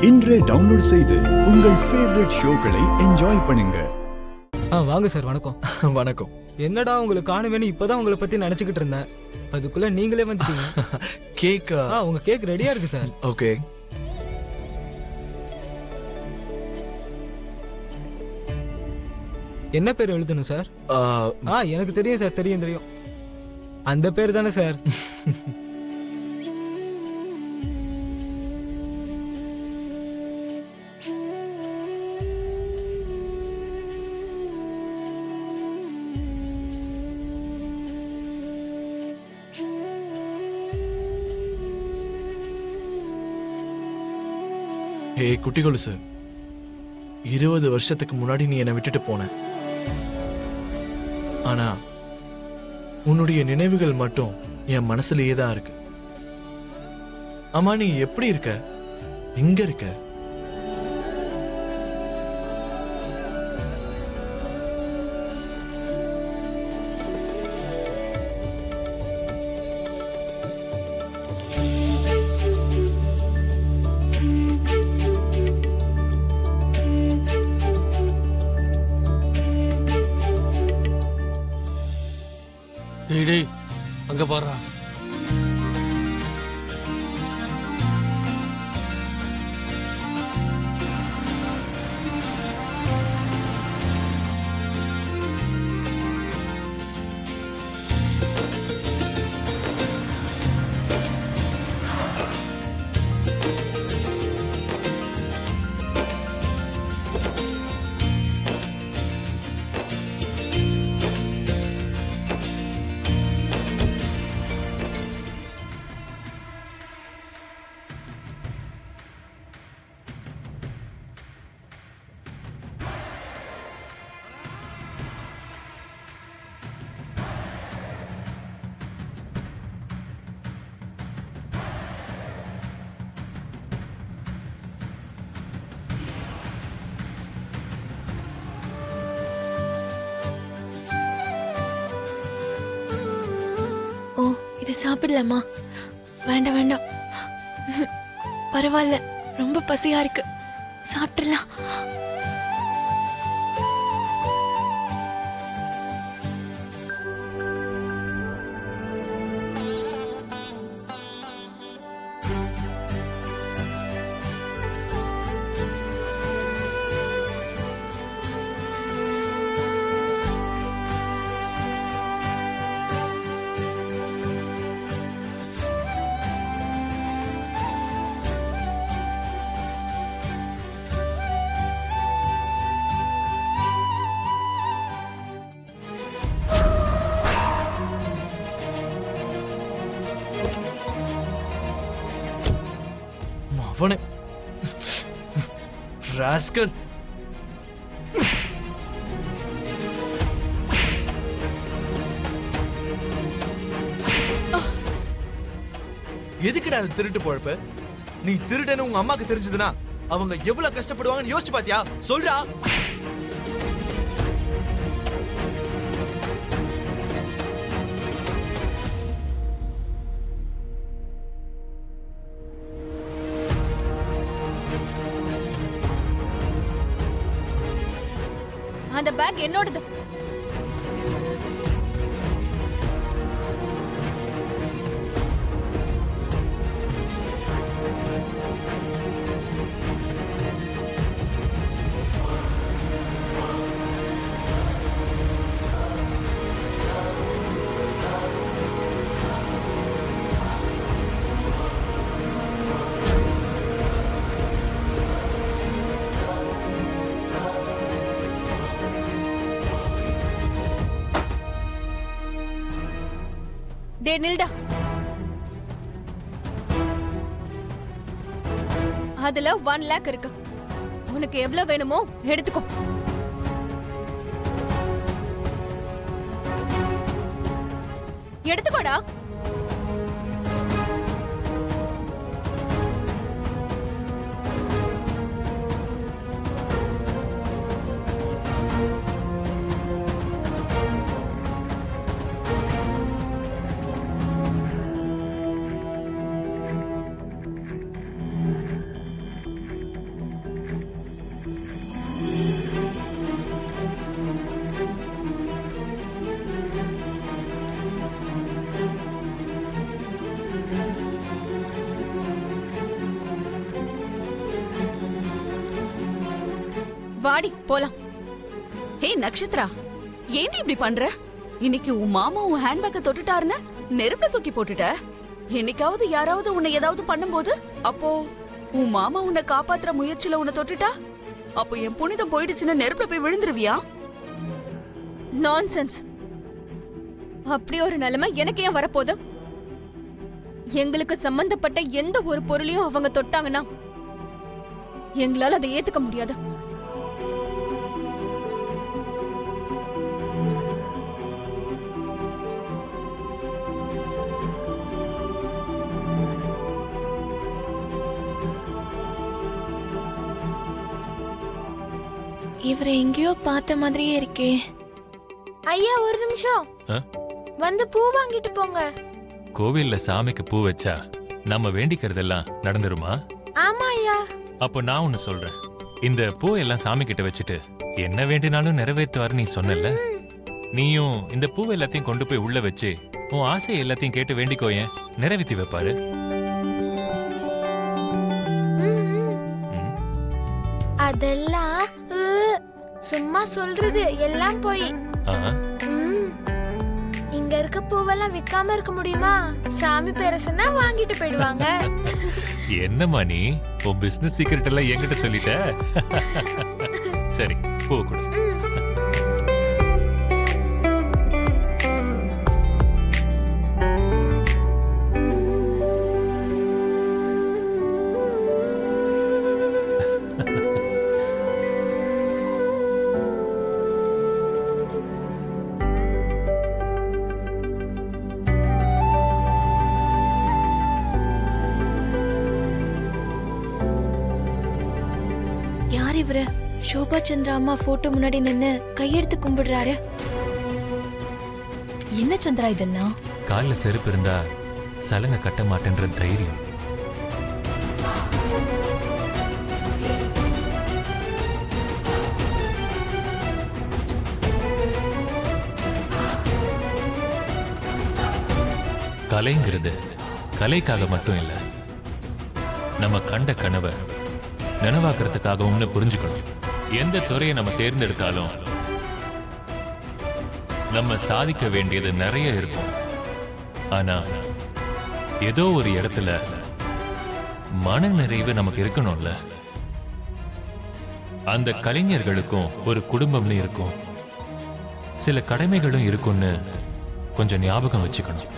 இன்றே டவுன்லோட் செய்து உங்கள் ஃபேவரட் ஷோக்களை என்ஜாய் பண்ணுங்க. வாங்க சார். வணக்கம். வணக்கம். என்னடா உங்களுக்கு காணுவேன்னு இப்பதான் உங்களை பத்தி நினைச்சுக்கிட்டு இருந்தேன். அதுக்குள்ள நீங்களே வந்துட்டீங்க. கேக் உங்க கேக் ரெடியா இருக்கு சார். ஓகே. என்ன பேர் எழுதணும் சார்? எனக்கு தெரியும் சார். தெரியும். அந்த பேர் தானே சார்? குட்டிகொலு சார், 20 வருஷத்துக்கு முன்னாடி நீ என்னை விட்டுட்டு போன. ஆனா உன்னுடைய நினைவுகள் மட்டும் என் மனசுலயே தான் இருக்கு. அம்மா, நீ எப்படி இருக்க? எங்க இருக்க? டேய் அங்க பாருடா. இது சாப்பிடலாமா? வேண்டாம் வேண்டாம், பரவாயில்ல, ரொம்ப பசியா இருக்கு, சாப்பிடலாம். அவனே ராஸ்கல். எதுக்குடா அந்த திருட்டு பொழப்பு? நீ திருடன்னு உங்க அம்மாக்கு தெரிஞ்சதுன்னா அவங்க எவ்வளவு கஷ்டப்படுவாங்கன்னு யோசிச்சு பாத்தியா? சொல்றா. அந்த பேக் என்னோடது. டே நில்டா. அதுல 1 lakh இருக்கு. உனக்கு எவ்வளவு வேணுமோ எடுத்துக்கோ. எடுத்துக்கோடா. வாடி போலாம். ஹே நக்ஷத்ரா, ஏன்டி இப்படி பண்ற? இன்னைக்கு உன் மாமா உன் ஹேண்ட்பேக்கை தொட்டுட்டாருன்னு நெருப்புல தூக்கி போட்டுட்ட. என்னைக்காவது யாராவது உன்னை ஏதாவது பண்ணும்போது, அப்போ உன் மாமா உன்னை காப்பாத்துற முயற்சியில உன்னை தொட்டுட்டா, அப்போ என் புனிதம் போயிடுச்சுன்னு நெருப்புல போய் விழுந்துருவியா? நான்சென்ஸ். அப்படி ஒரு நிலைமை எனக்கு ஏன் வரப்போகுது? எங்களுக்கு சம்பந்தப்பட்ட எந்த ஒரு பொருளையும் அவங்க தொட்டாங்கன்னா எங்களால அதை ஏத்துக்க முடியாது. இவரை எங்கேயோ பார்த்த மாதிரியே இருக்கே. ஐயா ஒரு நிமிஷம், ஆ? வந்து பூ வாங்கிட்டு போங்க. கோவில்ல சாமிக்கு பூ வச்சா நம்ம வேண்டிக்கிறதெல்லாம் நடந்துருமா? ஆமா ஐயா. அப்போ நான் ஒன்னு சொல்றேன். இந்த பூ எல்லாம் சாமி கிட்ட வச்சுட்டு என்ன வேண்டினாலும் நிறைவேற்றுவாரு நீ சொன்னல. நீயும் இந்த பூ எல்லாத்தையும் கொண்டு போய் உள்ள வச்சு உன் ஆசை எல்லாத்தையும் கேட்டு வேண்டிக்கோயேன், நிறைவேற்றி வைப்பாரு. ம். அதெல்லாம் சும்மா சொல்றது, எல்லாம் போய். ஆ. இங்க இருக்க பூவெல்லாம் விக்காம இருக்க முடியுமா? சாமி பேரை சொன்னா வாங்கிட்டு போயிடுவாங்க. என்னம்மா நீ உன் பிசினஸ் சீக்ரெட் எல்லாம் என்கிட்ட சொல்லிட்ட? சரி, பூ கொடு. யார் இவரு? சோபா சந்திரா அம்மா போட்டோ முன்னாடி நின்னு கையெடுத்து கும்பிடுறாரு. என்ன சந்திரா இதெல்லாம்? கால்ல செருப்பு இருந்தா சலங்க கட்ட மாட்டேன்ற தைரியம். கலைங்கிறது கலைக்காக மட்டும் இல்ல, நம்ம கண்ட கனவை நினைவாக்குறதுக்காகவும் புரிஞ்சுக்கணும். எந்த துறையை நம்ம தேர்ந்தெடுத்தாலும் நம்ம சாதிக்க வேண்டியது நிறைய இருக்கும். ஆனா ஏதோ ஒரு இடத்துல மன நிறைவு நமக்கு இருக்கணும்ல. அந்த கலைஞர்களுக்கும் ஒரு குடும்பம்னு இருக்கும், சில கடமைகளும் இருக்கும்னு கொஞ்சம் ஞாபகம் வச்சுக்கணும்.